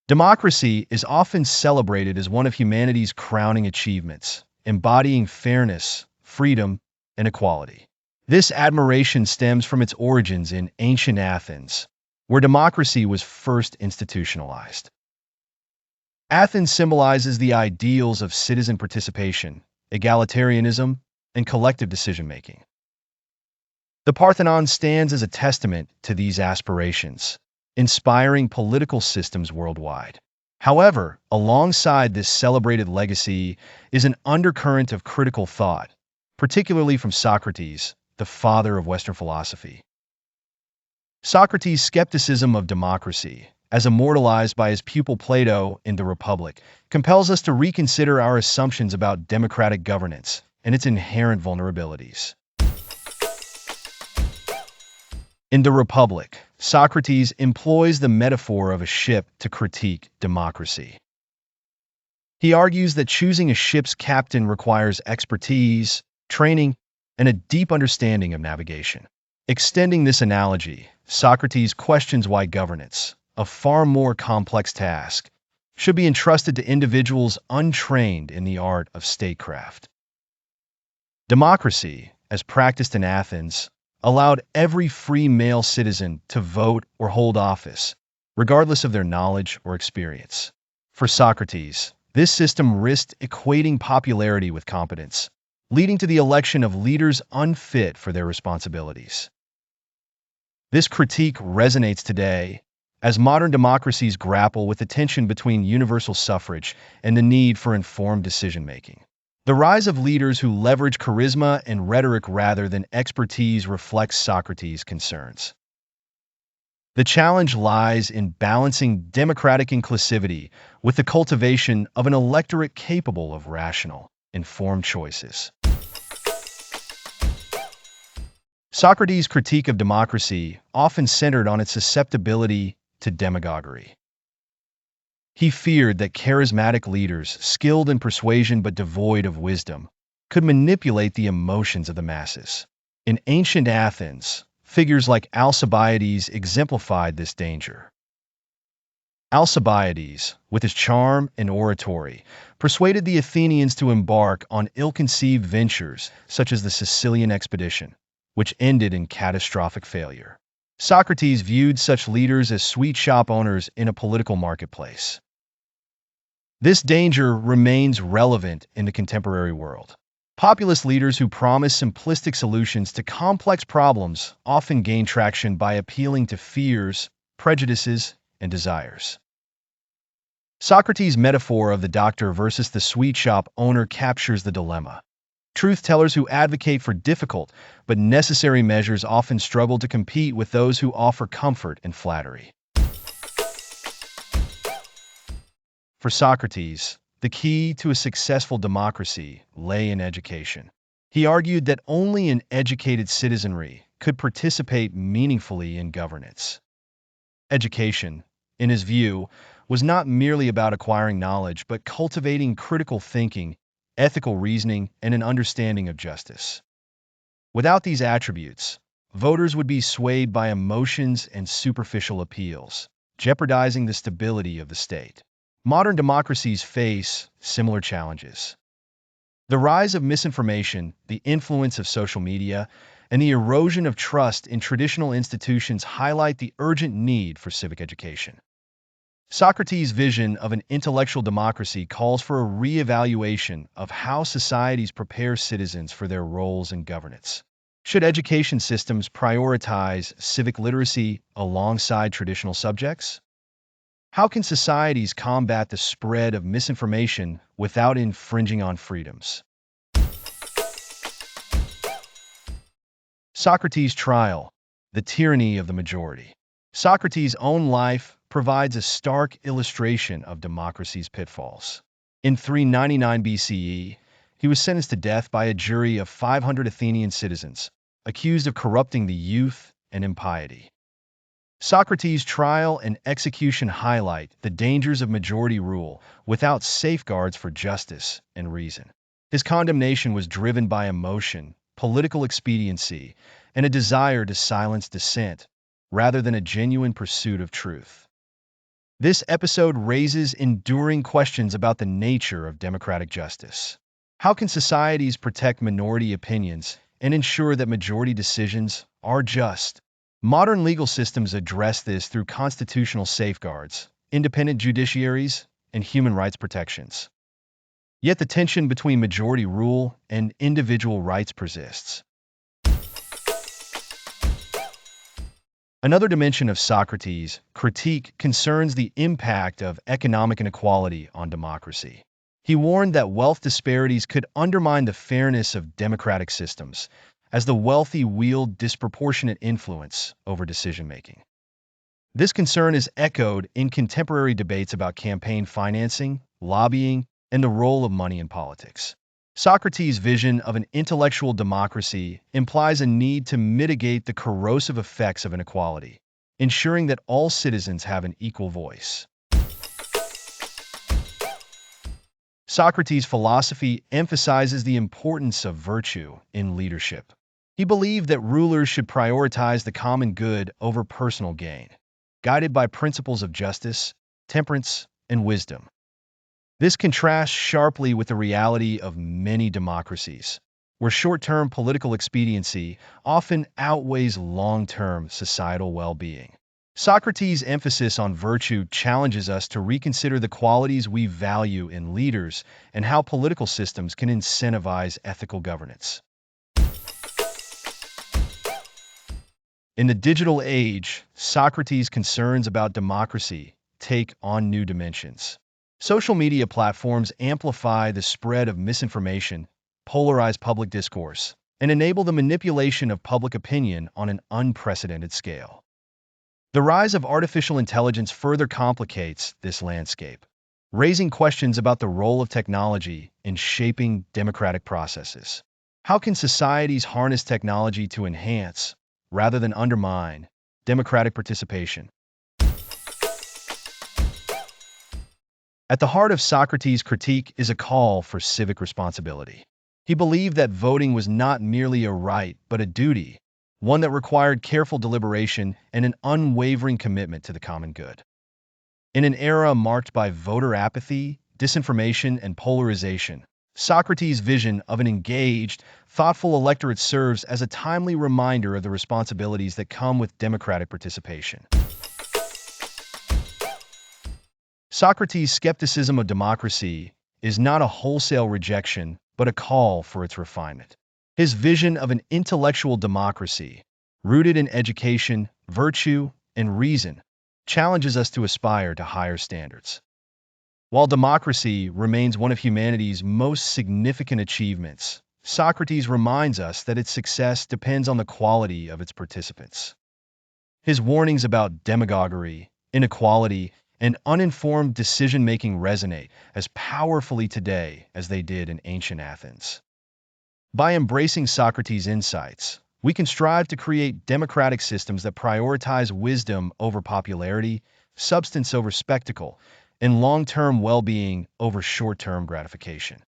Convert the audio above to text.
Democracy is often celebrated as one of humanity's crowning achievements, embodying fairness, freedom, and equality. This admiration stems from its origins in ancient Athens, where democracy was first institutionalized. Athens symbolizes the ideals of citizen participation, egalitarianism, and collective decision-making. The Parthenon stands as a testament to these aspirations, inspiring political systems worldwide. However, alongside this celebrated legacy is an undercurrent of critical thought, particularly from Socrates, the father of Western philosophy. Socrates' skepticism of democracy, as immortalized by his pupil Plato in The Republic, compels us to reconsider our assumptions about democratic governance and its inherent vulnerabilities. In The Republic, Socrates employs the metaphor of a ship to critique democracy. He argues that choosing a ship's captain requires expertise, training, and a deep understanding of navigation. Extending this analogy, Socrates questions why governance, a far more complex task, should be entrusted to individuals untrained in the art of statecraft. Democracy, as practiced in Athens, allowed every free male citizen to vote or hold office, regardless of their knowledge or experience. For Socrates, this system risked equating popularity with competence, leading to the election of leaders unfit for their responsibilities. This critique resonates today, as modern democracies grapple with the tension between universal suffrage and the need for informed decision-making. The rise of leaders who leverage charisma and rhetoric rather than expertise reflects Socrates' concerns. The challenge lies in balancing democratic inclusivity with the cultivation of an electorate capable of rational, informed choices. Socrates' critique of democracy often centered on its susceptibility to demagoguery. He feared that charismatic leaders, skilled in persuasion but devoid of wisdom, could manipulate the emotions of the masses. In ancient Athens, figures like Alcibiades exemplified this danger. Alcibiades, with his charm and oratory, persuaded the Athenians to embark on ill-conceived ventures such as the Sicilian expedition, which ended in catastrophic failure. Socrates viewed such leaders as sweet shop owners in a political marketplace. This danger remains relevant in the contemporary world. Populist leaders who promise simplistic solutions to complex problems often gain traction by appealing to fears, prejudices, and desires. Socrates' metaphor of the doctor versus the sweet shop owner captures the dilemma. Truth-tellers who advocate for difficult but necessary measures often struggle to compete with those who offer comfort and flattery. For Socrates, the key to a successful democracy lay in education. He argued that only an educated citizenry could participate meaningfully in governance. Education, in his view, was not merely about acquiring knowledge, but cultivating critical thinking, ethical reasoning, and an understanding of justice. Without these attributes, voters would be swayed by emotions and superficial appeals, jeopardizing the stability of the state. Modern democracies face similar challenges. The rise of misinformation, the influence of social media, and the erosion of trust in traditional institutions highlight the urgent need for civic education. Socrates' vision of an intellectual democracy calls for a re-evaluation of how societies prepare citizens for their roles in governance. Should education systems prioritize civic literacy alongside traditional subjects? How can societies combat the spread of misinformation without infringing on freedoms? Socrates' trial, the tyranny of the majority. Socrates' own life provides a stark illustration of democracy's pitfalls. In 399 BCE, he was sentenced to death by a jury of 500 Athenian citizens, accused of corrupting the youth and impiety. Socrates' trial and execution highlight the dangers of majority rule without safeguards for justice and reason. His condemnation was driven by emotion, political expediency, and a desire to silence dissent, rather than a genuine pursuit of truth. This episode raises enduring questions about the nature of democratic justice. How can societies protect minority opinions and ensure that majority decisions are just? Modern legal systems address this through constitutional safeguards, independent judiciaries, and human rights protections. Yet the tension between majority rule and individual rights persists. Another dimension of Socrates' critique concerns the impact of economic inequality on democracy. He warned that wealth disparities could undermine the fairness of democratic systems, as the wealthy wield disproportionate influence over decision-making. This concern is echoed in contemporary debates about campaign financing, lobbying, and the role of money in politics. Socrates' vision of an intellectual democracy implies a need to mitigate the corrosive effects of inequality, ensuring that all citizens have an equal voice. Socrates' philosophy emphasizes the importance of virtue in leadership. He believed that rulers should prioritize the common good over personal gain, guided by principles of justice, temperance, and wisdom. This contrasts sharply with the reality of many democracies, where short-term political expediency often outweighs long-term societal well-being. Socrates' emphasis on virtue challenges us to reconsider the qualities we value in leaders and how political systems can incentivize ethical governance. In the digital age, Socrates' concerns about democracy take on new dimensions. Social media platforms amplify the spread of misinformation, polarize public discourse, and enable the manipulation of public opinion on an unprecedented scale. The rise of artificial intelligence further complicates this landscape, raising questions about the role of technology in shaping democratic processes. How can societies harness technology to enhance, rather than undermine, democratic participation? At the heart of Socrates' critique is a call for civic responsibility. He believed that voting was not merely a right, but a duty, one that required careful deliberation and an unwavering commitment to the common good. In an era marked by voter apathy, disinformation, and polarization, Socrates' vision of an engaged, thoughtful electorate serves as a timely reminder of the responsibilities that come with democratic participation. Socrates' skepticism of democracy is not a wholesale rejection, but a call for its refinement. His vision of an intellectual democracy, rooted in education, virtue, and reason, challenges us to aspire to higher standards. While democracy remains one of humanity's most significant achievements, Socrates reminds us that its success depends on the quality of its participants. His warnings about demagoguery, inequality, and uninformed decision-making resonate as powerfully today as they did in ancient Athens. By embracing Socrates' insights, we can strive to create democratic systems that prioritize wisdom over popularity, substance over spectacle, and long-term well-being over short-term gratification.